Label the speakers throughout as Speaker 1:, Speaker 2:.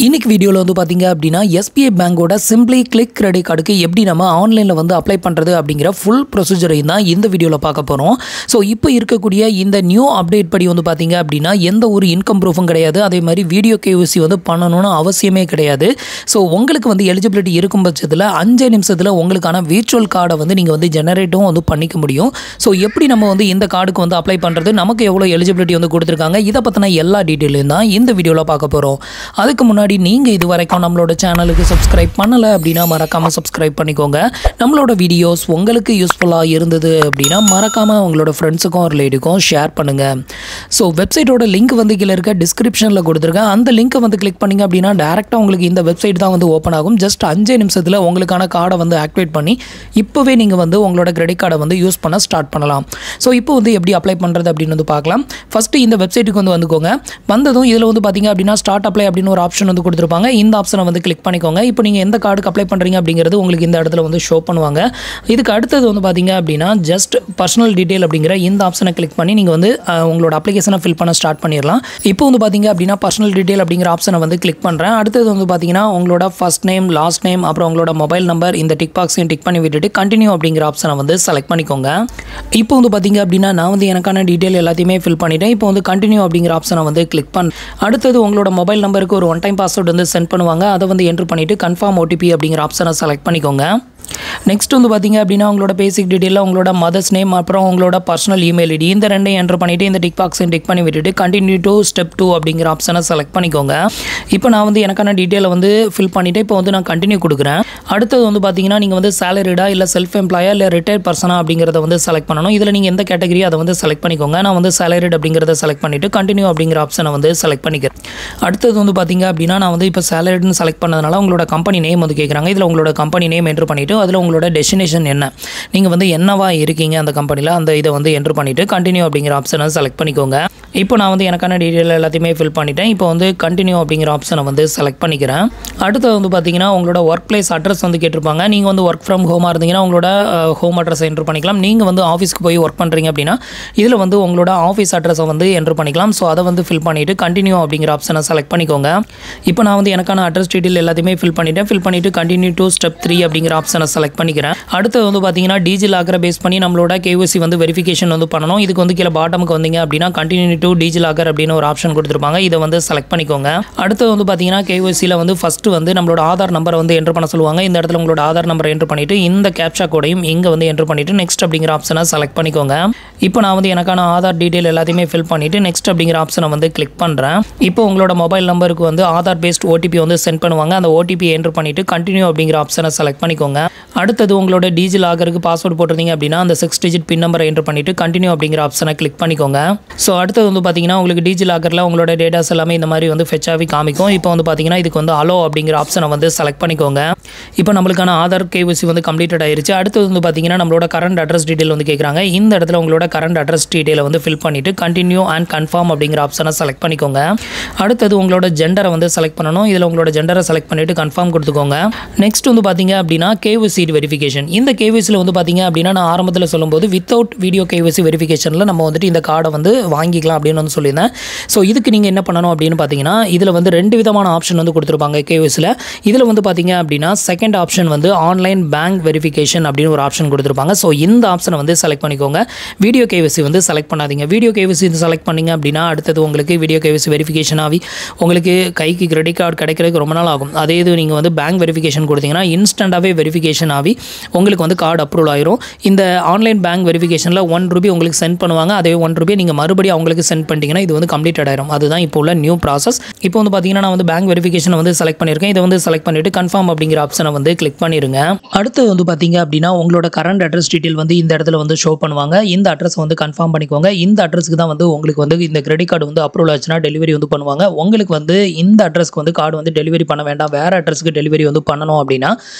Speaker 1: இன்னைக்கு வீடியோவில் வந்து பார்த்தீங்க அப்படின்னா எஸ்பிஐ பேங்கோட சிம்பிளி கிளிக் கிரெடிட் கார்டுக்கு எப்படி நம்ம ஆன்லைனில் வந்து அப்ளை பண்ணுறது அப்படிங்கிற ஃபுல் ப்ரொசீஜரையும் தான் இந்த வீடியோவில் பார்க்க போகிறோம். ஸோ இப்போ இருக்கக்கூடிய இந்த நியூ அப்டேட் படி வந்து பார்த்தீங்க அப்படின்னா எந்த ஒரு இன்கம் ப்ரூஃபும் கிடையாது. அதே மாதிரி வீடியோ கேஒய்சி வந்து பண்ணணும்னு அவசியமே கிடையாது. ஸோ உங்களுக்கு வந்து எலிஜிபிலிட்டி இருக்கும் பட்சத்தில் 5 நிமிஷத்தில் உங்களுக்கான விர்ச்சுவல் கார்டை வந்து நீங்கள் வந்து ஜெனரேட்டும் வந்து பண்ணிக்க முடியும். ஸோ எப்படி நம்ம வந்து இந்த கார்டுக்கு வந்து அப்ளை பண்ணுறது, நமக்கு எவ்வளோ எலிஜிபிலிட்டி வந்து கொடுத்துருக்காங்க, இதை பற்றின எல்லா டீட்டெயிலையும் தான் இந்த வீடியோவில் பார்க்க போகிறோம். அதுக்கு முன்னாடி நீங்கள் இது வரைக்கும் நம்மளோட சேனலுக்கு சப்ஸ்கிரைப் பண்ணலை அப்படின்னா மறக்காமல் சப்ஸ்கிரைப் பண்ணிக்கோங்க. நம்மளோட வீடியோஸ் உங்களுக்கு யூஸ்ஃபுல்லாக இருந்தது அப்படின்னா மறக்காமல் உங்களோட ஃப்ரெண்ட்ஸுக்கும் ரிலேட்டிவ்க்கும் ஷேர் பண்ணுங்கள். ஸோ வெப்சைட்டோட லிங்க் வந்து கீழே இருக்க டிஸ்கிரிப்ஷனில் கொடுத்துருக்கேன். அந்த லிங்க்கை வந்து கிளிக் பண்ணிங்க அப்படின்னா டேரெக்டாக உங்களுக்கு இந்த வெப்சைட் தான் வந்து ஓப்பன் ஆகும். ஜஸ்ட் 5 நிமிஷத்தில் உங்களுக்கான கார்டை வந்து ஆக்டிவேட் பண்ணி இப்போவே நீங்கள் வந்து உங்களோட கிரெடிட் கார்டை வந்து யூஸ் பண்ண ஸ்டார்ட் பண்ணலாம். ஸோ இப்போ வந்து எப்படி அப்ளை பண்ணுறது அப்படின்னு வந்து பார்க்கலாம். ஃபஸ்ட்டு இந்த வெப்சைட்டுக்கு வந்து வந்துக்கோங்க. வந்ததும் இதில் வந்து பார்த்தீங்க அப்படின்னா ஸ்டார்ட் அப்ளை அப்படின்னு ஒரு ஆப்ஷன் வந்து கொடுத்துருப்பாங்க. இந்த ஆப்ஷனை வந்து கிளிக் பண்ணிக்கோங்க. இப்போ நீங்கள் எந்த கார்டுக்கு அப்ளை பண்ணுறீங்க அப்படிங்கிறது உங்களுக்கு இந்த இடத்துல வந்து ஷோ பண்ணுவாங்க. இதுக்கு அடுத்தது வந்து பார்த்தீங்க அப்படின்னா ஜஸ்ட் பர்சனல் டீட்டெயில் அப்படிங்கிற இந்த ஆப்ஷனை கிளிக் பண்ணி நீங்கள் வந்து உங்களோட அப்ளிகேஷனை ஃபில் பண்ண ஸ்டார்ட் பண்ணிடலாம். இப்போ வந்து பார்த்தீங்க அப்படின்னா பர்சனல் டீட்டெயில் அப்படிங்கிற ஆப்ஷனை வந்து கிளிக் பண்ணுறேன். அடுத்தது வந்து பார்த்தீங்கன்னா உங்களோட ஃபர்ஸ்ட் நேம், லாஸ்ட் நேம், அப்புறம் உங்களோட மொபைல் நம்பர் இந்த டிக் பாக்ஸையும் டிக் பண்ணி விட்டுட்டு கண்டினியூ அப்படிங்கிற ஆப்ஷனை வந்து செலக்ட் பண்ணிக்கோங்க. இப்போ வந்து பார்த்தீங்க அப்படின்னா நான் வந்து எனக்கான டீட்டெயில் எல்லாத்தையுமே ஃபில் பண்ணிட்டேன். இப்போ வந்து கண்டினியூ அப்படிங்கிற ஆப்ஷனை வந்து கிளிக் பண்ண அடுத்தது உங்களோட மொபைல் நம்பருக்கு ஒரு 1 டைம் பாஸ்வேர்டு வந்து சென்ட் பண்ணுவாங்க. அதை வந்து என்ட்ரு பண்ணிவிட்டு கன்ஃபார்ம் ஓடிபி அப்படிங்கிற ஆப்ஷனை செலக்ட் பண்ணிக்கோங்க. நெக்ஸ்ட் வந்து பார்த்தீங்க அப்படின்னா உங்களோட பேசிக் டீட்டெயிலில் உங்களோட மதர்ஸ் நேம் அப்புறம் உங்களோட பர்சனல் இமெயில் ஐடி இந்த ரெண்டையும் என்ட்ரு பண்ணிவிட்டு இந்த டிக் பாக்ஸையும் டிக் பண்ணி விட்டுட்டு கண்டினியூ டு ஸ்டெப் 2 அப்படிங்கிற ஆப்ஷனை செலக்ட் பண்ணிக்கோங்க. இப்போ நான் வந்து எனக்கான டீட்டெயிலை வந்து ஃபில் பண்ணிவிட்டு இப்போ வந்து நான் கண்டினியூ கொடுக்குறேன். அடுத்தது வந்து பார்த்தீங்கன்னா நீங்கள் வந்து சேலரிடா இல்லை செல்ஃப் எம்ப்ளாயா இல்லை ரிட்டையர்ட் பர்சனா அப்படிங்கிறத வந்து செலக்ட் பண்ணணும். இதில் நீங்கள் எந்த கேட்டகரி அதை வந்து செலக்ட் பண்ணிக்கோங்க. நான் வந்து சேலரிட் அப்படிங்கிறத செலக்ட் பண்ணிவிட்டு கண்டினியூ அப்படிங்கிற ஆப்ஷனை வந்து செலக்ட் பண்ணிக்கிறேன். அடுத்தது வந்து பார்த்தீங்க அப்படின்னா நான் வந்து இப்போ சேலரிட்னு செலக்ட் பண்ணதுனால உங்களோட கம்பெனி நேம் வந்து கேட்குறாங்க. இதில் உங்களோட கம்பெனி நேம் என்ட்ரு பண்ணிவிட்டு அதில் உங்களோட டெஸ்டினேஷன் என்ன, நீங்கள் வந்து என்னவா இருக்கீங்க அந்த கம்பெனியில், அந்த இதை வந்து என்ட்ரு பண்ணிவிட்டு கண்டினியூ அப்படிங்கிற ஆப்ஷனை செலக்ட் பண்ணிக்கோங்க. இப்போ நான் வந்து எனக்கான டீட்டெயில் எல்லாத்தையுமே ஃபில் பண்ணிட்டேன். இப்போ வந்து கண்டினியூ அப்படிங்கிற ஆப்ஷனை வந்து செலக்ட் பண்ணிக்கிறேன். அடுத்தது வந்து பார்த்தீங்கன்னா உங்களோட ஒர்க் பிளேஸ் அட்ரஸ் வந்து கேட்டிருப்பாங்க. நீங்கள் வந்து ஒர்க் ஃப்ரம் ஹோமாக இருந்தீங்கன்னா உங்களோட ஹோம் அட்ரஸ் என்ட்ரு பண்ணிக்கலாம். நீங்கள் வந்து ஆஃபீஸ்க்கு போய் ஒர்க் பண்ணுறீங்க அப்படின்னா இதில் வந்து உங்களோட ஆஃபீஸ் அட்ரஸை வந்து என்ட்ரு பண்ணிக்கலாம். ஸோ அதை வந்து ஃபில் பண்ணிவிட்டு கண்டினியூ அப்படிங்கிற ஆப்ஷனை செலக்ட் பண்ணிக்கோங்க. இப்போ நான் வந்து எனக்கான அட்ரஸ் டீட்டெயில் எல்லாத்தையுமே ஃபில் பண்ணிவிட்டு கண்டினியூ டு ஸ்டெப் 3 அப்படிங்கிற ஆப்ஷனை செலக்ட் பண்ணிக்கிறேன். அடுத்து வந்து பார்த்தீங்கன்னா டிஜி லாக்கரை பேஸ் பண்ணி நம்மளோட கேஒய்சி வந்து வெரிஃபிகேஷன் வந்து பண்ணணும். இதுக்கு வந்து கீழே பாட்டமுக்கு வந்தீங்க அப்படின்னா கண்டினியூ டு டிஜி லாக்கர் அப்படின்னு ஒரு ஆப்ஷன் கொடுத்துருப்பாங்க. இதை வந்து செலக்ட் பண்ணிக்கோங்க. அடுத்து வந்து பார்த்தீங்கன்னா கேஒய்சியில் வந்து ஃபஸ்ட்டு வந்து நம்மளோட ஆதார் நம்பரை வந்து என்ட்ரு பண்ண சொல்லுவாங்க. இந்த இடத்துல உங்களோட ஆதார் நம்பரை என்ட்ரு பண்ணிவிட்டு இந்த கேப்சா கோடையும் இங்கே வந்து என்ட்ரு பண்ணிவிட்டு நெக்ஸ்ட் அப்படிங்கிற ஆப்ஷனை செலக்ட் பண்ணிக்கோங்க. இப்போ நான் வந்து எனக்கான ஆதார் டீட்டெயில் எல்லாத்தையுமே ஃபில் பண்ணிவிட்டு நெக்ஸ்ட் அப்படிங்கிற ஆப்ஷனை வந்து கிளிக் பண்ணுறேன். இப்போ உங்களோட மொபைல் நம்பருக்கு வந்து ஆதார் பேஸ்ட் ஓடிபி வந்து சென்ட் பண்ணுவாங்க. அந்த ஓடிபி என்ட்ரு பண்ணிவிட்டு கண்டினியூ அப்படிங்கிற ஆப்ஷனை செலக்ட் பண்ணிக்கோங்க. அடுத்தது உங்களோட டிஜி லாகருக்கு பாஸ்வேர்டு போட்டிருந்தீங்க அப்படின்னா அந்த 6 டிஜிட் பின் நம்பரை என்ட்ரு பண்ணிவிட்டு கண்டினியூ அப்படிங்கிற ஆப்ஷனை கிளிக் பண்ணிக்கோங்க. ஸோ அடுத்தது வந்து பார்த்தீங்கன்னா உங்களுக்கு டிஜி லாகரில் உங்களோட டேட்டாஸ் எல்லாமே இந்த மாதிரி வந்து ஃபெச்சாகி காமிக்கும். இப்போ வந்து பார்த்தீங்கன்னா இதுக்கு வந்து அலோ அப்படிங்கிற ஆப்ஷனை வந்து செலக்ட் பண்ணிக்கோங்க. இப்போ நம்மளுக்கான ஆதார் கேஒய்சி வந்து கம்ப்ளீட்டட் ஆயிருச்சு. அடுத்தது வந்து பார்த்தீங்கன்னா நம்மளோட கரண்ட் அட்ரஸ் டீட்டெயில் வந்து கேட்குறாங்க. இந்த இடத்துல உங்களோட கரண்ட் அட்ரஸ் டீட்டெயிலை வந்து ஃபில் பண்ணிவிட்டு கண்டினியூ அண்ட் கன்ஃபார்ம் அப்படிங்கிற ஆப்ஷனை செலக்ட் பண்ணிக்கோங்க. அடுத்தது உங்களோட ஜெண்டரை வந்து செலக்ட் பண்ணணும். இதில் உங்களோட ஜெண்டரை செலக்ட் பண்ணிவிட்டு கன்ஃபார்ம் கொடுத்துக்கோங்க. நெக்ஸ்ட் வந்து பார்த்தீங்க அப்படின்னா கேஒய்சி வெரிஃபிகேஷன். இந்த கேஒய்சியில் வந்து பார்த்தீங்க அப்படின்னா நான் ஆரம்பத்தில் சொல்லும்போது வித்தவுட் வீடியோ கேஒய்சி வெரிஃபிகேஷனில் நம்ம வந்துட்டு இந்த கார்டை வந்து வாங்கிக்கலாம் அப்படின்னு வந்து சொல்லியிருந்தேன். ஸோ இதுக்கு நீங்கள் என்ன பண்ணணும் அப்படின்னு பார்த்தீங்கன்னா இதில் வந்து 2 விதமான ஆப்ஷன் வந்து கொடுத்துருப்பாங்க கேஒய்சியில். இதில் வந்து பார்த்தீங்க அப்படின்னா செகண்ட் ஆப்ஷன் வந்து ஆன்லைன் பேங்க் வெரிஃபிகேஷன் அப்படின்னு ஒரு ஆப்ஷன் கொடுத்துருப்பாங்க. ஸோ இந்த ஆப்ஷனை வந்து செலக்ட் பண்ணிக்கோங்க. வீடியோ கேஒய்சி வந்து செலக்ட் பண்ணாதீங்க. வீடியோ கேஒய்சி செலக்ட் பண்ணிங்க அப்படின்னா அடுத்தது உங்களுக்கு வீடியோ கேஒய்சி வெரிஃபிகேஷன் ஆகி உங்களுக்கு கைக்கு கிரெடிட் கார்டு கிடைக்கிறதுக்கு ரொம்ப நாள் ஆகும். அதே இது நீங்கள் வந்து பேங்க் வெரிஃபிகேஷன் கொடுத்தீங்கன்னா இன்ஸ்டண்ட்டாகவே வெரிஃபிகேஷன் ஆகி உங்களுக்கு வந்து கார்டு அப்ரூவல் ஆயிரும். இந்த ஆன்லைன் பேங்க் வெரிஃபிகேஷனில் ₹1 உங்களுக்கு சென்ட் பண்ணுவாங்க. அதே ₹1 நீங்கள் மறுபடியும் அவங்களுக்கு சென்ட் பண்ணிட்டீங்கன்னா இது வந்து கம்ப்ளீட்டட் ஆயிரும். அதுதான் இப்போ உள்ள நியூ ப்ராசஸ். இப்போ வந்து பார்த்தீங்கன்னா நான் வந்து பேங்க் வெரிஃபிகேஷனை வந்து செலக்ட் பண்ணியிருக்கேன். இதை வந்து செலக்ட் பண்ணிவிட்டு கன்ஃபார்ம் அப்படிங்கிற ஆப்ஷனை வந்து கிளிக் பண்ணிடுங்க. அடுத்து வந்து பார்த்தீங்க அப்படின்னா உங்களோட கரண்ட் அட்ரஸ் டீட்டெயில் வந்து இந்த இடத்துல வந்து ஷோ பண்ணுவாங்க. இந்த அட்ரஸ் வந்து கன்ஃபார்ம் பண்ணிக்கோங்க. இந்த அட்ரஸ்க்கு தான் வந்து உங்களுக்கு வந்து இந்த கிரெடிட் கார்டு வந்து அப்ரூவல் ஆச்சுன்னா டெலிவரி வந்து பண்ணுவாங்க. உங்களுக்கு வந்து இந்த அட்ரஸ்க்கு வந்து கார்டு வந்து டெலிவரி பண்ண வேண்டாம், வேறு அட்ரஸ்க்கு டெலிவரி வந்து பண்ணணும் அப்படின்னா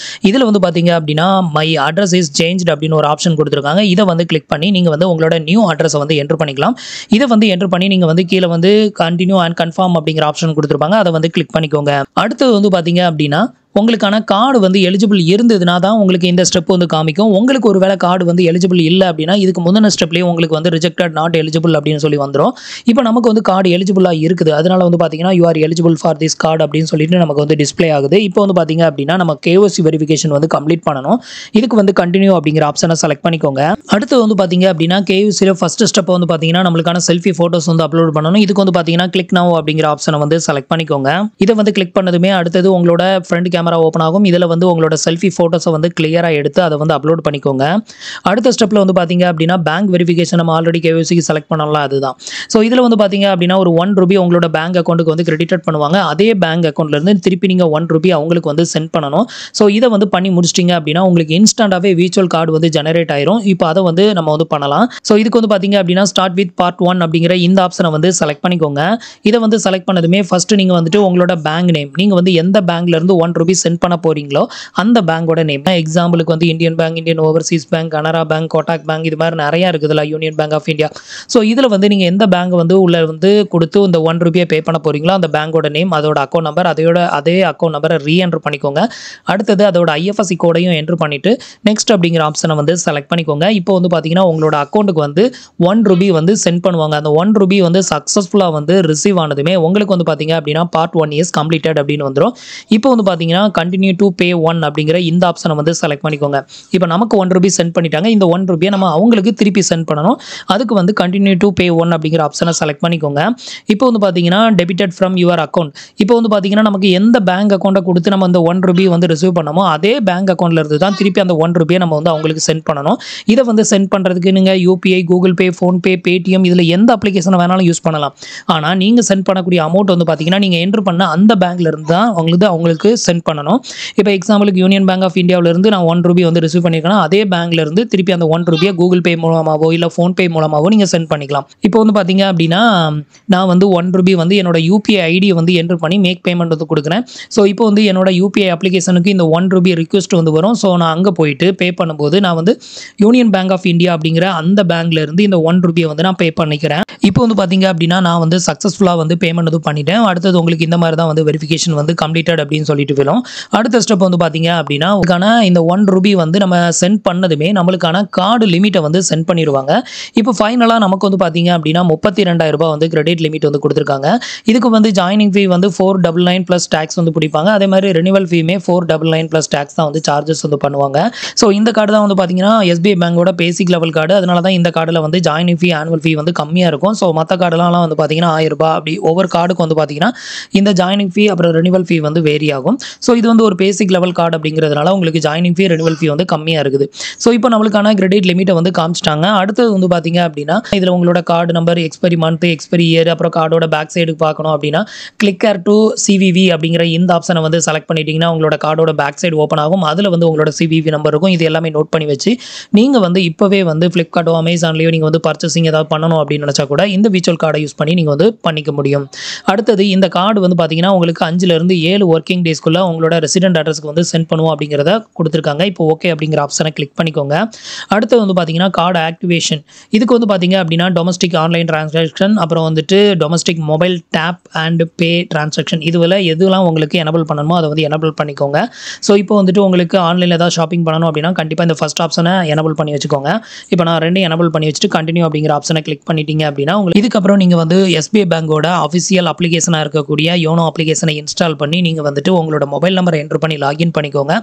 Speaker 1: இதில் வந்து பார்த்தீங்க அப்படின்னா மை அட்ரஸ் இஸ் சேஞ்ச்டு அப்படின்னு ஒரு ஆப்ஷன் கொடுத்துருக்காங்க. இதை வந்து கிளிக் பண்ணி நீங்கள் வந்து உங்களோட நியூ அட்ரஸை வந்து என்ட்ரு பண்ணிக்கலாம். இதை வந்து என்ட்ரு பண்ணி நீங்கள் வந்து கீழே வந்து கண்டினியூ அண்ட் கன்ஃபார்ம் அப்படிங்கிற ஆப்ஷன் கொடுத்துருப்பாங்க. அதை வந்து கிளிக் பண்ணிக்கோங்க. அடுத்தது வந்து பார்த்தீங்க அப்படின்னா உங்களுக்கான கார்டு வந்து எலிஜிபிள் இருந்ததுனா தான் உங்களுக்கு இந்த ஸ்டெப் வந்து காமிக்கும். உங்களுக்கு ஒருவேளை கார்டு வந்து எலிஜிபிள் இல்ல அப்படின்னா இதுக்கு முந்தின ஸ்டெப்லயே உங்களுக்கு வந்து ரிஜெக்டட் நாட் எலிஜிபிள் அப்படின்னு சொல்லி வந்துரும். இப்போ நமக்கு வந்து கார்டு எலிஜிபிளா இருக்குது. அதனால வந்து பாத்தீங்கன்னா you are eligible for this card அப்படின்னு சொல்லிட்டு நமக்கு வந்து டிஸ்ப்ளே ஆகுது. இப்போ வந்து பாத்தீங்க அப்படின்னா நம்ம KYC வெரிஃபிகேஷன் வந்து கம்ப்ளீட் பண்ணணும். இதுக்கு வந்து கண்டினியூ அப்படிங்கிற ஆப்ஷனை செலக்ட் பண்ணிக்கோங்க. அடுத்து வந்து பாத்தீங்க அப்படின்னா KYCல ஃபர்ஸ்ட் ஸ்டெப் வந்து பாத்தீங்கன்னா நம்மளுக்கான செல்ஃபி போட்டோஸ் வந்து அப்லோட் பண்ணணும். இதுக்கு வந்து பாத்தீங்கன்னா கிளிக் நவ் அப்படிங்கிற ஆப்ஷனை வந்து செலக்ட் பண்ணிக்கோங்க. இதை வந்து கிளிக் பண்ணதுமே அடுத்தது உங்களோட ஃப்ரண்ட் கேமரா ஓப்பன் ஆகும். இதில் வந்து உங்களோட செல்ஃபி ஃபோட்டோஸை வந்து கிளியராக எடுத்து அதை வந்து அப்லோட் பண்ணிக்கோங்க. அடுத்த ஸ்டெப்பில் வந்து பார்த்தீங்க அப்படின்னா பேங்க் வெரிஃபிகேஷன் நம்ம ஆல்ரெடி KYCக்கு செலக்ட் பண்ணலாம் அதுதான். ஸோ இதில் வந்து பார்த்தீங்க அப்படின்னா ஒரு ₹1 உங்களோட பேங்க் அக்கௌண்ட்டுக்கு வந்து கிரெடிட் பண்ணுவாங்க. அதே பேங்க் அக்கௌண்ட்லேருந்து திருப்பி நீங்கள் ₹1 அவங்களுக்கு வந்து சென்ட் பண்ணணும். ஸோ இதை வந்து பண்ணி முடிச்சிட்டிங்க அப்படின்னா உங்களுக்கு இன்ஸ்டன்டாகவே விர்ச்சுவல் கார்டு வந்து ஜெனரேட் ஆயிரும். இப்போ அதை வந்து நம்ம வந்து பண்ணலாம். ஸோ இதுக்கு வந்து பார்த்தீங்க அப்படின்னா ஸ்டார்ட் வித் பார்ட் 1 அப்படிங்கிற இந்த ஆப்ஷனை வந்து செலக்ட் பண்ணிக்கோங்க. இதை வந்து செலக்ட் பண்ணதுமே ஃபர்ஸ்ட் நீங்கள் வந்துட்டு உங்களோட பேங்க் நேம் நீங்கள் வந்து எந்த பேங்க்ல இருந்து ₹1 சென்ட் பண்ண போறீங்களோ அந்த பேங்கோட நேம். எக்ஸாம்பிளுக்கு வந்து Indian Bank, Indian Overseas Bank, Canara Bank, Kotak Bank, இது மாதிரி நிறைய இருக்குதுல்ல, Union Bank of India. So இதில் வந்து நீங்கள் எந்த பேங்க் வந்து உள்ள வந்து கொடுத்து இந்த ₹1 பே பண்ண போறீங்களோ அந்த பேங்கோட நேம், அதோட அக்கௌண்ட் நம்பர், அதே அக்கௌண்ட் நம்பரை ரீஎன்டர் பண்ணிக்கோங்க. அடுத்தது அதோட IFSC கோடையும் என்டர் பண்ணிட்டு நெக்ஸ்ட் அப்படிங்கிற ஆப்ஷனை வந்து செலக்ட் பண்ணிக்கோங்க. இப்போ வந்து பார்த்தீங்கன்னா உங்களோட அக்கௌண்ட்டுக்கு வந்து ₹1 வந்து சென்ட் பண்ணுவாங்க. அந்த ₹1 வந்து சக்ஸஸ்ஃபுல்லாக வந்து ரிசீவ் ஆனதுமே உங்களுக்கு வந்து பார்த்தீங்க அப்படின்னா பார்ட் 1 இஸ் கம்ப்ளீட்டட் அப்படின்னு வந்துடும். இப்போ வந்து பார்த்தீங்கன்னா கண்டினியூ டு பே 1 அப்படிங்கிற இந்த ஆப்ஷனை வந்து செலக்ட் பண்ணிக்கோங்க. இப்போ நமக்கு ₹1 சென்ட் பண்ணிட்டாங்க. இந்த ₹1 நம்ம அவங்களுக்கு திருப்பி சென்ட் பண்ணணும். அதுக்கு வந்து கண்டினியூ டு பே 1 அப்படிங்கிற ஆப்ஷனை செலக்ட் பண்ணிக்கோங்க. இப்போ வந்து பார்த்தீங்கன்னா டெபிட்டட் ஃப்ரம் யுவர் அக்கௌண்ட். இப்போ வந்து பார்த்தீங்கன்னா நமக்கு எந்த பேங்க் அக்கௌண்ட்டை கொடுத்து நம்ம அந்த ₹1 வந்து ரிசீவ் பண்ணமோ அதே பேங்க் அக்கௌண்ட்ல இருந்து தான் திருப்பி அந்த ₹1 நம்ம வந்து அவங்களுக்கு சென்ட் பண்ணணும். இதை வந்து சென்ட் பண்ணுறதுக்கு நீங்கள் UPI, Google Pay, PhonePe, Paytm இதில் எந்த அப்ளிகேஷனை வேணாலும் யூஸ் பண்ணலாம். ஆனால் நீங்கள் சென்ட் பண்ணக்கூடிய அமௌண்ட் வந்து பார்த்தீங்கன்னா நீங்கள் என்ட்ரு பண்ண அந்த பேங்க்ல இருந்து தான் அவங்களுக்கு சென்ட் பண்ணணும். இப்போ எக்ஸாம்பிளுக்கு யூனியன் பேங்க் ஆஃப் இந்தியாவிலிருந்து நான் ₹1 வந்து ரிசீவ் பண்ணியிருக்கேன்னா அதே பேங்க்ல இருந்து திருப்பி அந்த ₹1 கூகுள் பே மூலமாவோ இல்லை ஃபோன்பே மூலமாவோ நீங்கள் சென்ட் பண்ணிக்கலாம். இப்போ வந்து பார்த்தீங்க அப்படின்னா நான் வந்து ₹1 வந்து என்னோட UPI ஐடியை வந்து என்ட்ரு பண்ணி மேக் பேமெண்ட் வந்து கொடுக்குறேன். ஸோ இப்போ வந்து என்னோட UPI அப்ளிகேஷனுக்கு இந்த ₹1 ரிக்வெஸ்ட் வந்து வரும். ஸோ நான் அங்கே போயிட்டு பே பண்ணும்போது நான் வந்து யூனியன் பேங்க் ஆஃப் இந்தியா அப்படிங்கிற அந்த பேங்க்ல இருந்து இந்த ₹1 வந்து நான் பே பண்ணிக்கிறேன். இப்போ வந்து பார்த்தீங்க அப்படின்னா நான் வந்து சக்ஸஸ்ஃபுல்லாக வந்து பேமெண்ட் வந்து பண்ணிட்டேன். அடுத்தது உங்களுக்கு இந்த மாதிரி தான் வந்து வெரிஃபிகேஷன் வந்து கம்ப்ளீட்டட் அப்படின்னு சொல்லிட்டு வரும். அடுத்த ஸ்டெப் வந்து பார்த்தீங்க அப்படின்னா உங்களுக்கான இந்த ₹1 வந்து நம்ம சென்ட் பண்ணதுமே நம்மளுக்கான கார்டு லிமிட்டை வந்து சென்ட் பண்ணிடுவாங்க. இப்போ ஃபைனலாக நமக்கு வந்து பார்த்தீங்க அப்படின்னா ₹32,000 வந்து கிரெடிட் லிமிட் வந்து கொடுத்துருக்காங்க. இதுக்கு வந்து ஜாயினிங் ஃபீ வந்து 499 ப்ளஸ் டேக்ஸ் வந்து பிடிப்பாங்க. அதே மாதிரி ரெனிவல் ஃபீமே 499 ப்ளஸ் டேக்ஸ் தான் வந்து சார்ஜஸ் வந்து பண்ணுவாங்க. ஸோ இந்த கார்டு தான் வந்து பார்த்தீங்கன்னா SBI பேங்கோட பேசிக் லெவல் கார்டு. அதனால தான் இந்த கார்டில் வந்து ஜாயினிங் ஃபீ, ஆனுவல் ஃபீ வந்து கம்மியாக இருக்கும். ஸோ மற்ற கார்டெலாம் வந்து பார்த்தீங்கன்னா ₹1000 அப்படி ஒவ்வொரு கார்டுக்கு வந்து பார்த்தீங்கன்னா இந்த ஜாயினிங் ஃபீ அப்புறம் ரெனிவல் ஃபீ வந்து வேரி ஆகும். ஸோ இது வந்து ஒரு பேசிக் லெவல் கார்டு அப்படிங்கிறதுனால உங்களுக்கு ஜாயினிங் ஃபீ, ரெனிவல் ஃபீ வந்து கம்மியாக இருக்குது. ஸோ இப்போ நம்மளுக்கான கிரெடிட் லிமிட்டை வந்து காமிச்சிட்டாங்க. அடுத்தது வந்து பார்த்தீங்க அப்படின்னா இதில் உங்களோட card number, expiry month, expiry year, அப்புறம் கார்டோட பேக் சைடுக்கு பார்க்கணும் அப்படின்னா கிளிக்கர் டு CVV அப்படிங்கிற இந்த ஆப்ஷனை வந்து செலக்ட் பண்ணிட்டீங்கன்னா உங்களோட கார்டோட பேக் சைடு ஓப்பன் ஆகும். அதில் வந்து உங்களோட CVV நம்பர் இருக்கும். இது எல்லாமே நோட் பண்ணி வச்சு நீங்கள் வந்து இப்போவே வந்து ஃப்ளிப்கார்ட்டோ அமேசான்லேயோ நீங்கள் வந்து பர்ச்சேசிங் ஏதாவது பண்ணணும் அப்படின்னு நினச்சா கூட இந்த விர்ச்சுவல் கார்டை யூஸ் பண்ணி நீங்கள் வந்து பண்ணிக்க முடியும். அடுத்தது இந்த கார்டு வந்து பார்த்தீங்கன்னா உங்களுக்கு 5லேருந்து 7 ஒர்க்கிங் டேஸ்க்குள்ள உங்களோட ரெசிடென்ட் அட்ரஸ்க்கு வந்து சென்ட் பண்ணுவோம் அப்படிங்கிறத கொடுத்துருக்காங்க. இப்போ ஓகே அப்படிங்கிற ஆப்ஷனை கிளிக் பண்ணிக்கோங்க. அடுத்து வந்து பார்த்தீங்கன்னா கார்டு ஆக்டிவேஷன். இதுக்கு வந்து பார்த்தீங்க அப்படின்னா டொமஸ்டிக் ஆன்லைன் டிரான்சாக்ஷன், அப்புறம் வந்துட்டு domestic mobile tap and pay transaction, இதுவில் எதுலாம் உங்களுக்கு எனபிள் பண்ணணுமோ அதை வந்து எனபிள் பண்ணிக்கோங்க. ஸோ இப்போ வந்துட்டு உங்களுக்கு ஆன்லைனில் ஏதாவது ஷாப்பிங் பண்ணணும் அப்படின்னா கண்டிப்பாக இந்த ஃபர்ஸ்ட் ஆப்ஷனை எனபிள் பண்ணி வச்சுக்கோங்க. இப்போ நான் 2 எனபிள் பண்ணி வச்சுட்டு கண்டினியூ அப்படிங்கிற ஆப்ஷனை கிளிக் பண்ணிட்டீங்க அப்படின்னா உங்களுக்கு இதுக்கப்புறம் நீங்கள் வந்து SBI பேங்கோட அஃபிஷியல் அப்ளிகேஷனாக இருக்கக்கூடிய யோனோ அப்ளிகேஷனை இன்ஸ்டால் பண்ணி நீங்கள் வந்துட்டு உங்களோட மொபைல் நம்பரை என்ட்ரு பண்ணி லாகின் பண்ணிக்கோங்க.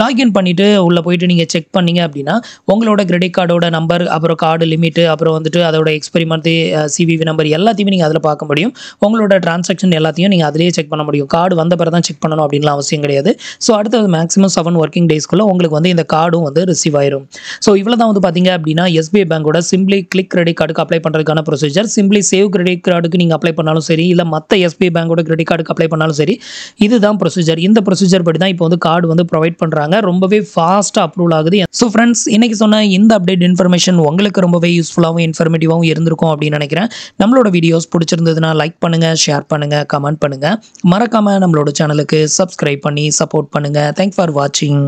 Speaker 1: லாகின் பண்ணிவிட்டு உள்ளே போயிட்டு நீங்கள் செக் பண்ணீங்க அப்படின்னா உங்களோட கிரெடிட் கார்டோட நம்பர், அப்புறம் கார்டு லிமிட்டு, அப்புறம் வந்துட்டு அதோட எக்ஸ்பைரி மந்த், CVV நம்பர் எல்லாத்தையுமே நீங்கள் அதில் பார்க்க முடியும். உங்களோட டிரான்சாக்ஷன் எல்லாத்தையும் நீங்கள் அதிலேயே செக் பண்ண முடியும். கார்டு வந்த பிறகு தான் செக் பண்ணணும் அப்படின்லாம் அவசியம் கிடையாது. ஸோ அடுத்தது மேக்ஸிமம் 7 ஒர்க்கிங் டேஸ்க்குள்ளே உங்களுக்கு வந்து இந்த கார்டும் வந்து ரிசீவ் ஆயிரும். ஸோ இவ்வளோ தான் வந்து பார்த்தீங்க அப்படின்னா SBI பேங்கோட சிம்பிளி கிளிக் கிரெடிட் கார்டுக்கு அப்ளை பண்ணுறதுக்கான ப்ரொசீஜர். சிம்பிளி சேவ் கிரெடிட் கார்டுக்கு நீங்கள் அப்ளை பண்ணாலும் சரி, இல்லை மற்ற SBI பேங்கோட கிரெடிட் கார்டுக்கு அப்ளை பண்ணாலும் சரி, இதுதான் ப்ரொசீஜர். இந்த ப்ரொசீஜர் படி தான் இப்போ வந்து கார்டு வந்து ப்ரொவைட் பண்ணுறாங்க. ரொம்பவே ஃபாஸ்ட்டாக அப்ரூவல் ஆகுது. ஸோ ஃப்ரெண்ட்ஸ், இன்னைக்கு சொன்ன இந்த அப்டேட் இன்ஃபர்மேஷன் உங்களுக்கு ரொம்பவே யூஸ்ஃபுல்லாகவும் இன்ஃபர்மேட்டிவாகவும் இருந்திருக்கும் அப்படின்னு நினைக்கிறேன். நம்மளோட வீடியோஸ் பிடிச்சிருந்ததுன்னா லைக் பண்ணுங்கள், ஷேர் பண்ணுங்கள், கமெண்ட் பண்ணுங்கள். மறக்காமல் நம்மளோட சேனலுக்கு சப்ஸ்கிரைப் பண்ணி சப்போர்ட் பண்ணுங்கள். தேங்க்ஸ் ஃபார் வாட்சிங்.